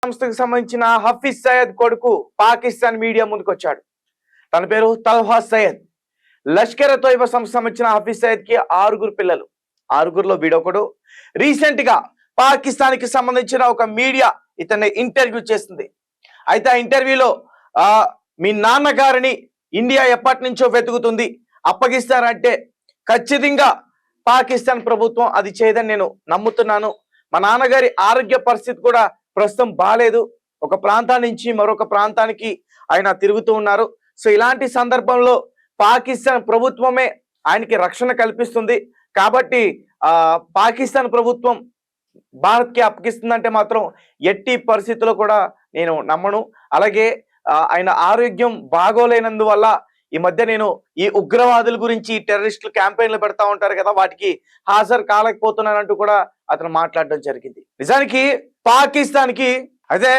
సంస్థకు సంబంధించిన హఫీజ్ సయ్యద్ కొడుకు పాకిస్తాన్ మీడియా ముందుకు వచ్చాడు. తన పేరు తల్హా సయ్యద్. లష్కర్ తోయిబా సంస్థకు సంబంధించిన హఫీజ్ సయ్యద్ కి 6 పిల్లలు. 6లో వీడొకడు. రీసెంట్ గా పాకిస్తాన్ కి సంబంధించిన ఒక మీడియా ఇతన్ని ఇంటర్వ్యూ చేస్తుంది. అయితే ఆ ఇంటర్వ్యూలో మీ నాన్నగారిని ఇండియా ఎప్పటి నుంచో వెతుకుతుంది, అప్పగిస్తారంటే ఖచ్చితంగా పాకిస్తాన్ ప్రభుత్వం అది చేయదని నేను నమ్ముతున్నాను. మా నాన్నగారి ఆరోగ్య పరిస్థితి కూడా ప్రస్తుతం బాలేదు. ఒక ప్రాంతం నుంచి మరొక ప్రాంతానికి ఆయన తిరుగుతూ ఉన్నారు. సో ఇలాంటి సందర్భంలో పాకిస్తాన్ ప్రభుత్వమే ఆయనకి రక్షణ కల్పిస్తుంది. కాబట్టి పాకిస్తాన్ ప్రభుత్వం భారత్కి అప్పగిస్తుందంటే మాత్రం ఎట్టి పరిస్థితుల్లో కూడా నేను నమ్మను. అలాగే ఆయన ఆరోగ్యం బాగోలేనందువల్ల ఈ మధ్య నేను ఈ ఉగ్రవాదుల గురించి టెర్రరిస్టులు క్యాంపెయిన్లు పెడతా ఉంటారు కదా, వాటికి హాజరు కాలేకపోతున్నానంటూ కూడా అతను మాట్లాడడం జరిగింది. నిజానికి పాకిస్తాన్ కి అయితే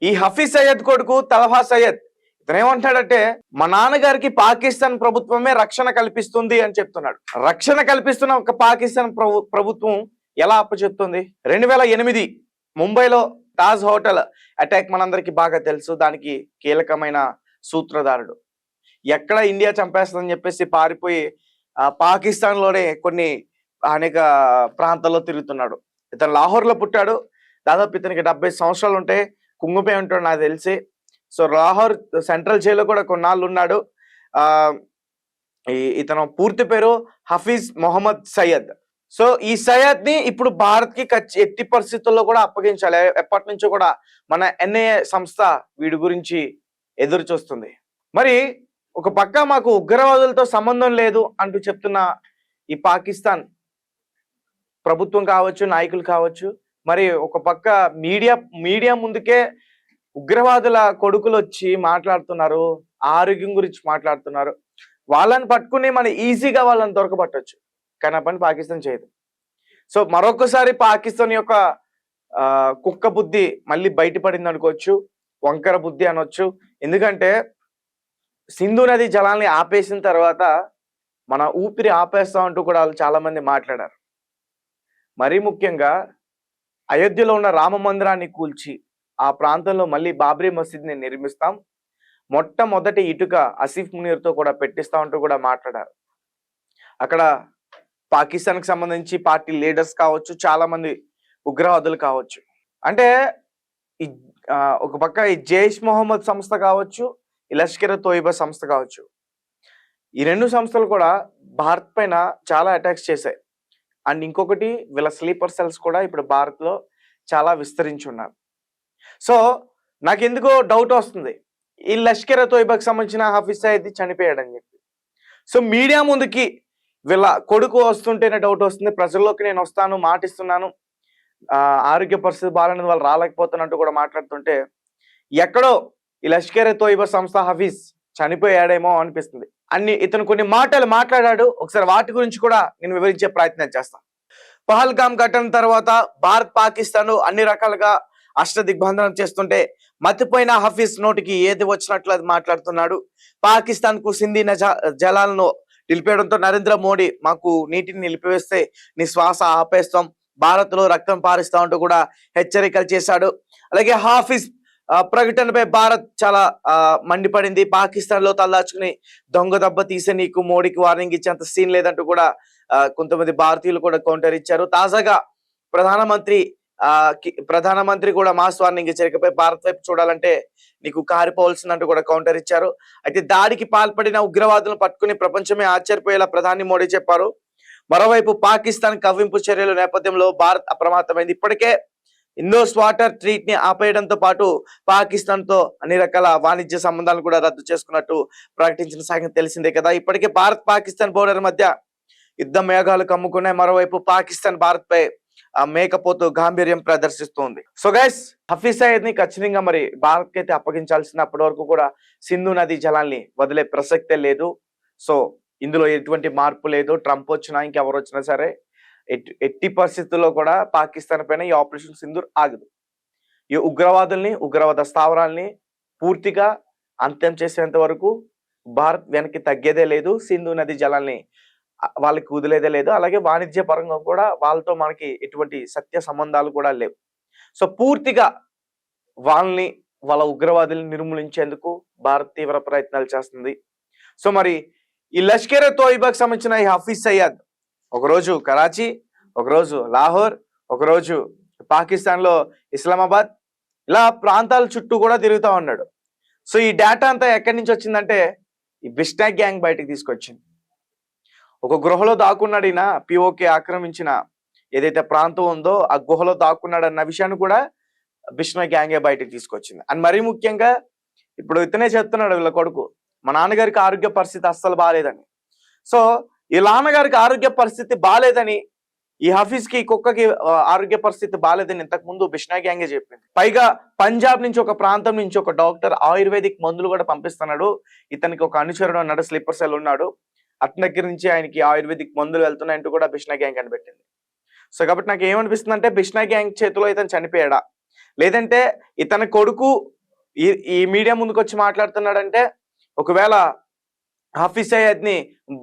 ఈ హఫీజ్ సయ్యద్ కొడుకు తల్హా సయ్యద్ ఇతను ఏమంటాడంటే, మా నాన్నగారికి పాకిస్తాన్ ప్రభుత్వమే రక్షణ కల్పిస్తుంది అని చెప్తున్నాడు. రక్షణ కల్పిస్తున్న ఒక పాకిస్తాన్ ప్రభుత్వం ఎలా అప్పచెప్తుంది? 2008 ముంబైలో తాజ్ హోటల్ అటాక్ మనందరికి బాగా తెలుసు. దానికి కీలకమైన సూత్రధారుడు. ఎక్కడ ఇండియా చంపేస్తుందని చెప్పేసి పారిపోయి పాకిస్తాన్ లోనే అనేక ప్రాంతాల్లో తిరుగుతున్నాడు. ఇతను లాహోర్లో పుట్టాడు. దాదాపు ఇతనికి 70 సంవత్సరాలు ఉంటాయి. కుంగిపోయి ఉంటాడు నాకు తెలిసి. సో లాహోర్ సెంట్రల్ జైల్లో కూడా కొన్నాళ్ళు ఉన్నాడు. ఇతను పూర్తి పేరు హఫీజ్ మొహమ్మద్ సయ్యద్. సో ఈ సయ్యద్ ని ఇప్పుడు భారత్ కి ఎట్టి పరిస్థితుల్లో కూడా అప్పగించాలి. ఎప్పటి నుంచో కూడా మన ఎన్ఐఏ సంస్థ వీడి గురించి ఎదురు చూస్తుంది. మరి ఒక పక్క మాకు ఉగ్రవాదులతో సంబంధం లేదు అంటూ చెప్తున్న ఈ పాకిస్తాన్ ప్రభుత్వం కావచ్చు, నాయకులు కావచ్చు, మరి ఒక పక్క మీడియా ముందుకే ఉగ్రవాదుల కొడుకులు వచ్చి మాట్లాడుతున్నారు, ఆరోగ్యం గురించి మాట్లాడుతున్నారు. వాళ్ళని పట్టుకుని మనం ఈజీగా వాళ్ళని దొరకబట్టవచ్చు, కానీ ఆ పని పాకిస్తాన్ చేయదు. సో మరొకసారి పాకిస్తాన్ యొక్క కుక్క బుద్ధి మళ్ళీ బయటపడింది అనుకోవచ్చు, వంకర బుద్ధి అనొచ్చు. ఎందుకంటే సింధు నది జలాల్ని ఆపేసిన తర్వాత మన ఊపిరి ఆపేస్తాం అంటూ కూడా వాళ్ళు చాలా మంది మాట్లాడారు. మరీ ముఖ్యంగా అయోధ్యలో ఉన్న రామ మందిరాన్ని కూల్చి ఆ ప్రాంతంలో మళ్ళీ బాబ్రీ మసీద్ని నిర్మిస్తాం, మొట్టమొదటి ఇటుక ఆసిఫ్ మునీర్తో కూడా పెట్టిస్తాం అంటూ కూడా మాట్లాడారు. అక్కడ పాకిస్తాన్కి సంబంధించి పార్టీ లీడర్స్ కావచ్చు, చాలా మంది ఉగ్రవాదులు కావచ్చు. అంటే ఒక పక్క ఈ జైష్ మొహమ్మద్ సంస్థ కావచ్చు, ఈ లష్కర్ తోయిబా సంస్థ కావచ్చు, ఈ 2 సంస్థలు కూడా భారత్ పైన చాలా అటాక్స్ చేశాయి. అండ్ ఇంకొకటి వీళ్ళ స్లీపర్ సెల్స్ కూడా ఇప్పుడు భారత్లో చాలా విస్తరించి ఉన్నారు. సో నాకెందుకో డౌట్ వస్తుంది, ఈ లష్కర్ తోయిబాకి సంబంధించిన హఫీజ్ సయ్యద్ చనిపోయాడని చెప్పి. సో మీడియా ముందుకి వీళ్ళ కొడుకు వస్తుంటేనే డౌట్ వస్తుంది. ప్రజల్లోకి నేను వస్తాను, మాటిస్తున్నాను, ఆరోగ్య పరిస్థితి బాగాలేని వాళ్ళు రాలేకపోతున్నట్టు కూడా మాట్లాడుతుంటే ఎక్కడో ఈ లష్కర్ తోయిబా సంస్థ హఫీజ్ చనిపోయాడేమో అనిపిస్తుంది. ఇతను కొన్ని మాటలు మాట్లాడాడు. ఒకసారి వాటి గురించి కూడా నేను వివరించే ప్రయత్నం చేస్తాను. పహల్గామ్ ఘటన తర్వాత భారత్ పాకిస్తాన్ అన్ని రకాలుగా అష్టదిగ్బంధనం చేస్తుంటే మతిపోయిన హఫీజ్ నోటికి ఏది వచ్చినట్లు అది మాట్లాడుతున్నాడు. పాకిస్తాన్ కు సింధీ జలాలను నిలిపేయడంతో నరేంద్ర మోడీ మాకు నీటిని నిలిపివేస్తే నీ శ్వాస ఆపేస్తాం, భారత్ లో రక్తం పారిస్తాం అంటూ కూడా హెచ్చరికలు చేశాడు. అలాగే హాఫీజ్ ప్రకటనపై భారత్ చాలా మండిపడింది. పాకిస్తాన్ లో తలదాచుకుని దొంగ దెబ్బ తీసే నీకు మోడీకి వార్నింగ్ ఇచ్చేంత సీన్ లేదంటూ కూడా కొంతమంది భారతీయులు కూడా కౌంటర్ ఇచ్చారు. తాజాగా ప్రధానమంత్రి కూడా మాస్ వార్నింగ్ ఇచ్చారు, ఇకపై భారత్ వైపు చూడాలంటే నీకు కారిపోవాల్సిందంటూ కూడా కౌంటర్ ఇచ్చారు. అయితే దాడికి పాల్పడిన ఉగ్రవాదులను పట్టుకుని ప్రపంచమే ఆశ్చర్యపోయేలా ప్రధాని మోడీ చెప్పారు. మరోవైపు పాకిస్తాన్ కవ్వింపు చర్యల నేపథ్యంలో భారత్ అప్రమత్తమైంది. ఇప్పటికే ఇండోస్ వాటర్ ట్రీట్ ని ఆపేయడంతో పాటు పాకిస్తాన్ తో అన్ని రకాల వాణిజ్య సంబంధాలు కూడా రద్దు చేసుకున్నట్టు ప్రకటించిన సంగతి తెలిసిందే కదా. ఇప్పటికే భారత్ పాకిస్తాన్ బోర్డర్ మధ్య యుద్ధ మేఘాలు కమ్ముకున్నాయి. మరోవైపు పాకిస్తాన్ భారత్ పై మేకపోతూ గాంభీర్యం ప్రదర్శిస్తోంది. సో గైస్, హఫీజ్ సయ్యద్ ని ఖచ్చితంగా మరి భారత్ కి అయితే అప్పగించాల్సిన, అప్పటి వరకు కూడా సింధు నది జలాల్ని వదిలే ప్రసక్తే లేదు. సో ఇందులో ఎటువంటి మార్పు లేదు. ట్రంప్ వచ్చినా ఇంకెవరు వచ్చినా సరే ఎట్టి పరిస్థితుల్లో కూడా పాకిస్తాన్ పైన ఈ ఆపరేషన్ సింధూర్ ఆగదు. ఈ ఉగ్రవాదుల్ని, ఉగ్రవాద స్థావరాల్ని పూర్తిగా అంత్యం చేసేంత వరకు భారత్ వెనక్కి తగ్గేదే లేదు. సింధు నది జలాల్ని వాళ్ళకి వదిలేదే లేదు. అలాగే వాణిజ్య పరంగా కూడా వాళ్ళతో మనకి ఎటువంటి సత్య సంబంధాలు కూడా లేవు. సో పూర్తిగా వాళ్ళని వాళ్ళ ఉగ్రవాదుల్ని నిర్మూలించేందుకు భారత్ తీవ్ర ప్రయత్నాలు చేస్తుంది. సో మరి ఈ లష్కర్ ఎ తోయిబాకి సంబంధించిన ఈ హఫీజ్ సయ్యద్ ఒకరోజు కరాచీ, ఒకరోజు లాహోర్, ఒకరోజు పాకిస్తాన్లో ఇస్లామాబాద్, ఇలా ప్రాంతాల చుట్టూ కూడా తిరుగుతూ ఉన్నాడు. సో ఈ డేటా అంతా ఎక్కడి నుంచి వచ్చిందంటే ఈ బిష్టాక్ గ్యాంగ్ బయటకు తీసుకొచ్చింది. ఒక గృహలో దాక్కున్నాడు ఈయన, పిఓకే ఆక్రమించిన ఏదైతే ప్రాంతం ఉందో ఆ గుహలో దాక్కున్నాడు అన్న విషయాన్ని కూడా బిష్టాక్ గ్యాంగే బయటకు తీసుకొచ్చింది. అండ్ మరీ ముఖ్యంగా ఇప్పుడు ఇతనే చెప్తున్నాడు వీళ్ళ కొడుకు, మా నాన్నగారికి ఆరోగ్య పరిస్థితి అస్సలు బాగాలేదని. సో ఈ నాన్నగారికి ఆరోగ్య పరిస్థితి బాగాలేదని ఈ హఫీజ్ కి కుక్కకి ఆరోగ్య పరిస్థితి బాగాలేదని ఇంతకు ముందు బిష్నా గ్యాంగే చెప్పింది. పైగా పంజాబ్ నుంచి ఒక ప్రాంతం నుంచి ఒక డాక్టర్ ఆయుర్వేదిక్ మందులు కూడా పంపిస్తున్నాడు. ఇతనికి ఒక అనుచరుడు ఉన్నాడు, స్లీపర్ సెల్ ఉన్నాడు, అతని దగ్గర నుంచి ఆయనకి ఆయుర్వేదిక్ మందులు వెళ్తున్నాయంటూ కూడా బిష్నా గ్యాంగ్ కనిపెట్టింది. సో కాబట్టి నాకు ఏమనిపిస్తుంది అంటే బిష్నా గ్యాంగ్ చేతిలో ఇతను చనిపోయాడా, లేదంటే ఇతని కొడుకు ఈ మీడియా ముందుకు వచ్చి మాట్లాడుతున్నాడంటే ఒకవేళ హఫీజ్ సయ్యద్ ని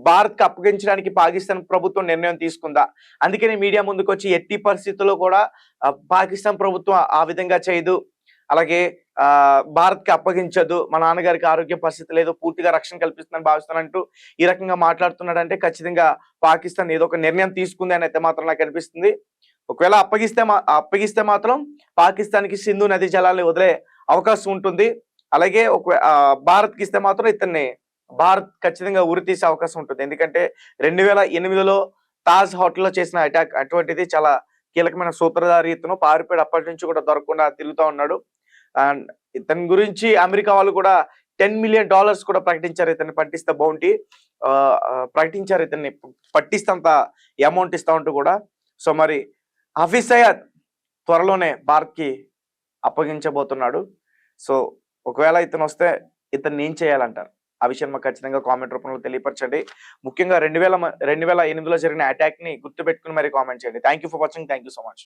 భారత్ కి అప్పగించడానికి పాకిస్తాన్ ప్రభుత్వం నిర్ణయం తీసుకుందా, అందుకని మీడియా ముందుకు వచ్చి ఎట్టి పరిస్థితుల్లో కూడా పాకిస్తాన్ ప్రభుత్వం ఆ విధంగా చేయదు, అలాగే భారత్ కి అప్పగించదు, మా నాన్నగారికి ఆరోగ్య పరిస్థితి లేదు, పూర్తిగా రక్షణ కల్పిస్తుందని భావిస్తానంటూ ఈ రకంగా మాట్లాడుతున్నాడంటే ఖచ్చితంగా పాకిస్తాన్ ఏదో ఒక నిర్ణయం తీసుకుంది అని అయితే మాత్రం నాకు అనిపిస్తుంది. ఒకవేళ అప్పగిస్తే మాత్రం పాకిస్తాన్ కి సింధు నదీ జలాల్ని వదిలే అవకాశం ఉంటుంది. అలాగే భారత్ కి ఇస్తే మాత్రం ఇతన్ని భారత్ ఖచ్చితంగా ఉరి తీసే అవకాశం ఉంటుంది. ఎందుకంటే 2008లో తాజ్ హోటల్లో చేసిన అటాక్ అటువంటిది చాలా కీలకమైన సూత్రధారి, ఇతను పారిపోయాడు, అప్పటి నుంచి కూడా దొరకకుండా తిరుగుతూ ఉన్నాడు. అండ్ ఇతని గురించి అమెరికా వాళ్ళు కూడా $10 మిలియన్ కూడా ప్రకటించారు, ఇతన్ని పట్టిస్తే బౌంటీ ప్రకటించారు, ఇతన్ని పట్టిస్తే అంత అమౌంట్ ఇస్తా ఉంటూ కూడా. సో మరి హఫీజ్ సయ్యద్ త్వరలోనే భారత్ కి అప్పగించబోతున్నాడు. సో ఒకవేళ ఇతను వస్తే ఇతన్ని ఏం చేయాలంటారు, ఆ విషయం మాకు ఖచ్చితంగా కామెంట్ రూపంలో తెలియపరచండి. ముఖ్యంగా 2008లో జరిగిన అటాక్ ని గుర్తుపెట్టుకుని మరి కామెంట్ చేయండి. Thank you for watching. Thank you so much.